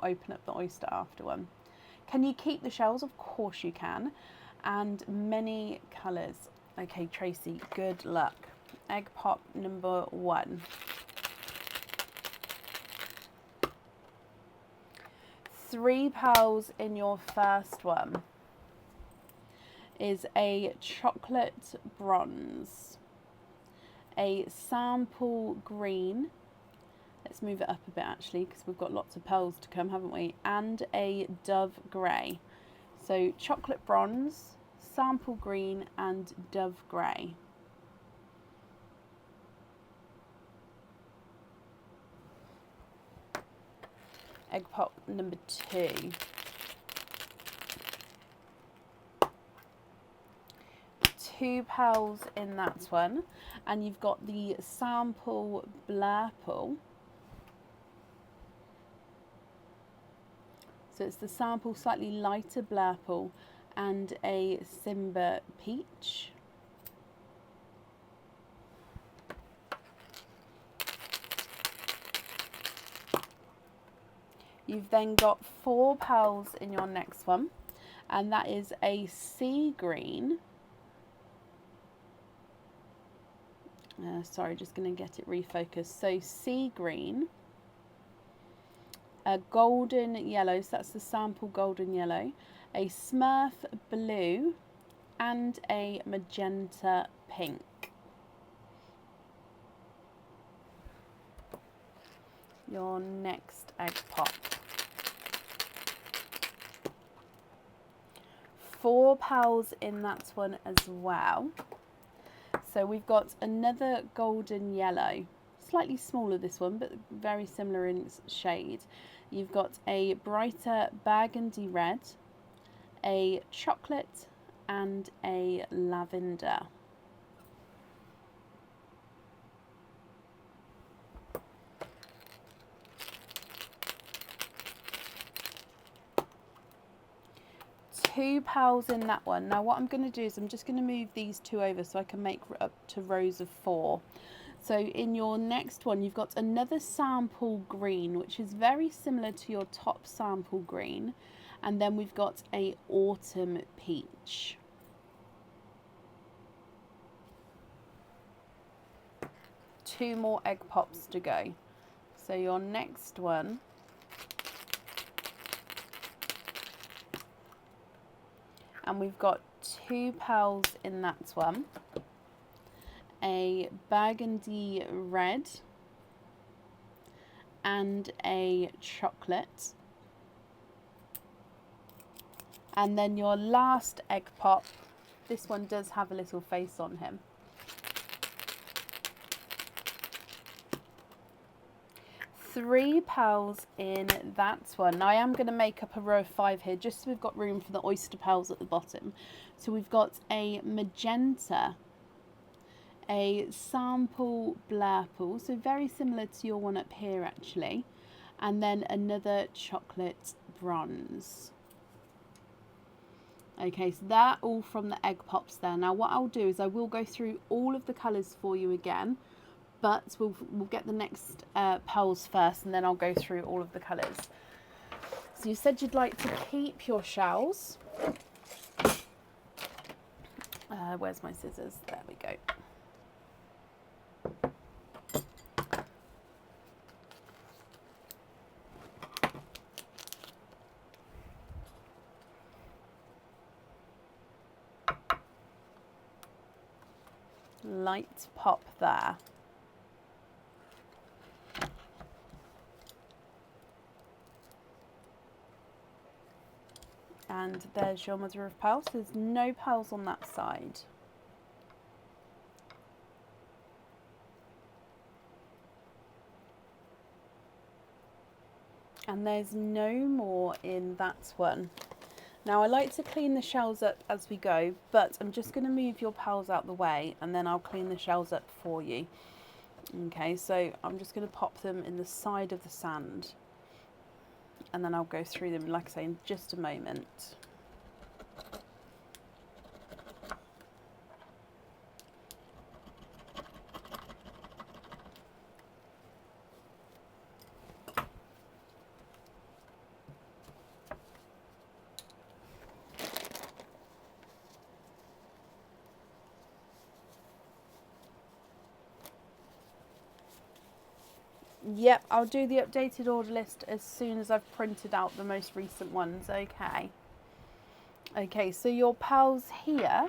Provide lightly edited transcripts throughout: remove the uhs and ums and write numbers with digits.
open up the oyster after one. Can you keep the shells? Of course you can. And many colours. Okay, Tracy, good luck. Egg pop number 1. 3 pearls in your first one is a chocolate bronze, a sample green. Let's move it up a bit actually, because we've got lots of pearls to come, haven't we? And a dove grey. So chocolate bronze, sample green and dove grey. Egg pop number 2. 2 pearls in that one, and you've got the sample blurple. So it's the sample slightly lighter blurple and a Simba peach. You've then got 4 pearls in your next one, and that is a sea green. Sorry, just going to get it refocused. So sea green, a golden yellow, so that's the sample golden yellow, a Smurf blue and a magenta pink. Your next egg pop. 4 pearls in that one as well. So we've got another golden yellow, slightly smaller this one, but very similar in its shade. You've got a brighter burgundy red, a chocolate and a lavender. Two pearls in that one. Now what I'm going to do is I'm just going to move these 2 over so I can make up to rows of 4. So in your next one you've got another sample green, which is very similar to your top sample green, and then we've got a autumn peach. Two more egg pops to go. So your next one and we've got 2 pearls in that one, a burgundy red and a chocolate. And then your last egg pop, this one does have a little face on him. 3 pearls in that one. Now I am going to make up a row of 5 here just so we've got room for the oyster pearls at the bottom. So we've got a magenta, a sample blurple, so very similar to your one up here actually, and then another chocolate bronze. Okay, so that all from the egg pops there. Now what I'll do is I will go through all of the colours for you again, but we'll get the next pearls first and then I'll go through all of the colours. So you said you'd like to keep your shells. Where's my scissors? There we go. Light pop there. And there's your mother of pearls. There's no pearls on that side. And there's no more in that one. Now I like to clean the shells up as we go, but I'm just going to move your pearls out the way and then I'll clean the shells up for you. Okay, so I'm just going to pop them in the side of the sand and then I'll go through them, like I say, in just a moment. Yep, I'll do the updated order list as soon as I've printed out the most recent ones, okay. Okay, so your pearls here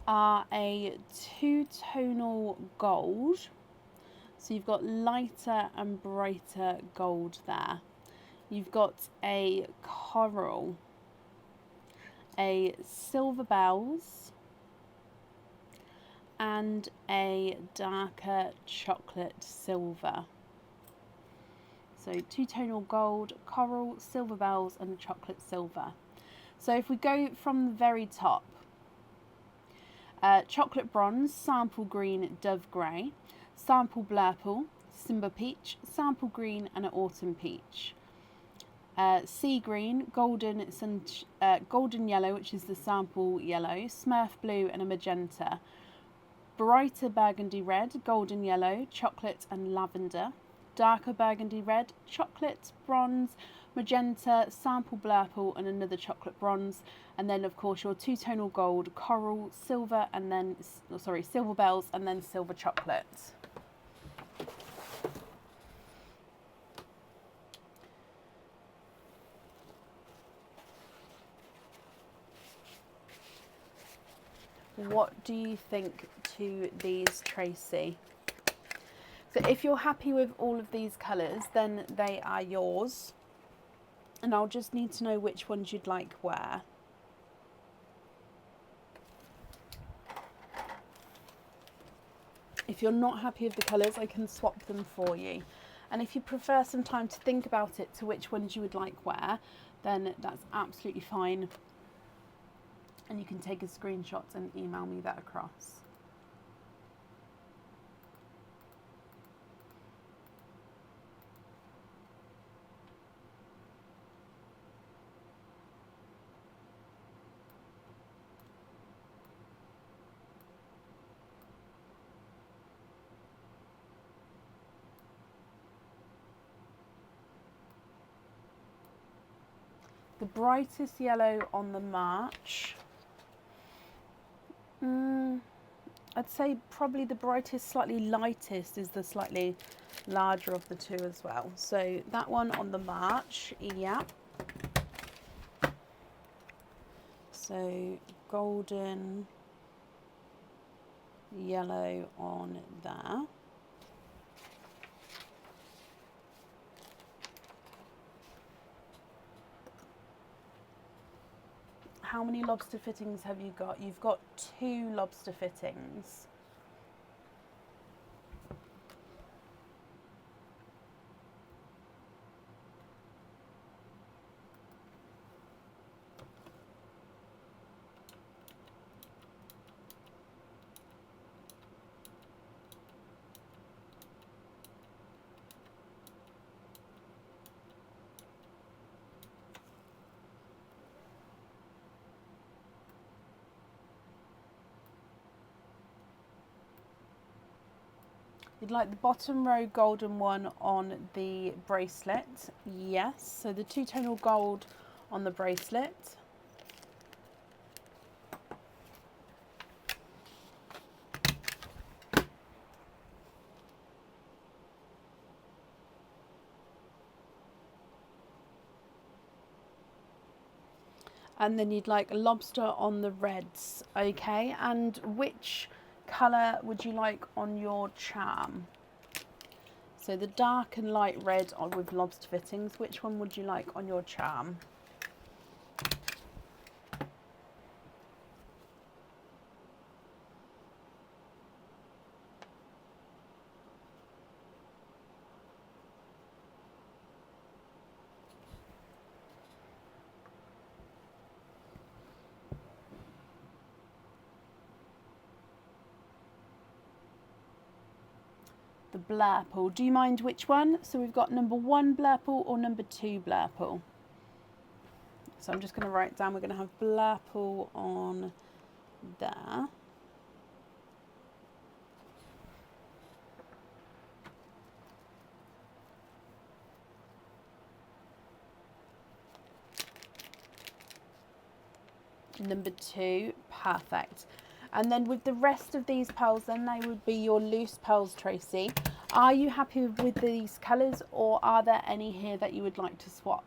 are a two-tonal gold. So you've got lighter and brighter gold there. You've got a coral, a silver bells, and a darker chocolate silver. So two-tonal gold, coral, silver bells, and chocolate silver. So if we go from the very top, chocolate bronze, sample green, dove grey, sample blurple, Simba peach, sample green, and an autumn peach. Sea green, golden yellow, which is the sample yellow, Smurf blue, and a magenta. Brighter burgundy red, golden yellow, chocolate, and lavender. Darker burgundy red, chocolate, bronze, magenta, sample blurple, and another chocolate bronze. And then of course your two-tonal gold, coral, silver, and then silver bells, and then silver chocolate. What do you think to these, Tracy? So if you're happy with all of these colours, then they are yours. And I'll just need to know which ones you'd like where. If you're not happy with the colours, I can swap them for you. And if you prefer some time to think about it to which ones you would like where, then that's absolutely fine. And you can take a screenshot and email me that across. The brightest yellow on the March. I'd say probably the brightest, slightly lightest is the slightly larger of the two as well. So that one on the March, yeah. So golden yellow on there. How many lobster fittings have you got? You've got 2 lobster fittings. You'd like the bottom row golden one on the bracelet, yes. So the two-tonal gold on the bracelet. And then you'd like a lobster on the reds, okay. And which colour would you like on your charm? So the dark and light red with lobster fittings, which one would you like on your charm? The blurple. Do you mind which one? So we've got number 1 blurple or number 2 blurple. So I'm just going to write down, we're going to have blurple on there. Number 2, perfect. And then with the rest of these pearls, then they would be your loose pearls, Tracy. Are you happy with these colours, or are there any here that you would like to swap?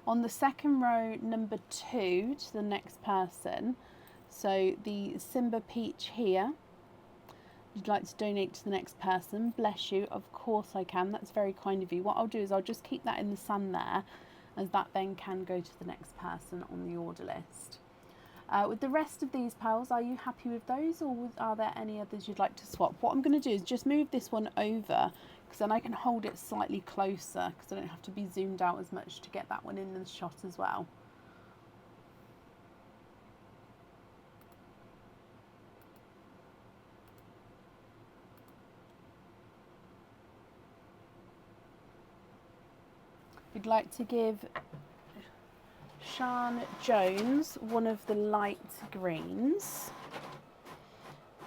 On the second row, number 2 to the next person, so the Simba Peach here, you'd like to donate to the next person. Bless you. Of course I can. That's very kind of you. What I'll do is I'll just keep that in the sun there, as that then can go to the next person on the order list. With the rest of these pals, are you happy with those, or are there any others you'd like to swap? What I'm going to do is just move this one over, because then I can hold it slightly closer, because I don't have to be zoomed out as much to get that one in the shot as well. We'd like to give Sian Jones one of the light greens.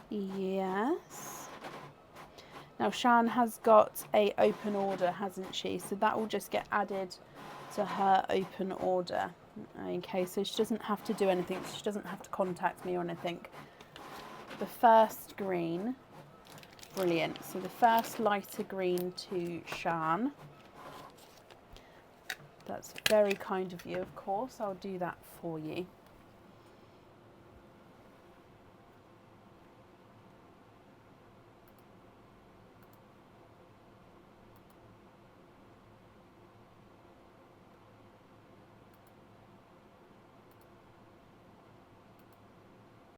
Yes. Now Sian has got a open order, hasn't she? So that will just get added to her open order. Okay, so she doesn't have to do anything. She doesn't have to contact me or anything. The first green. Brilliant. So the first lighter green to Sian. That's very kind of you, of course. I'll do that for you.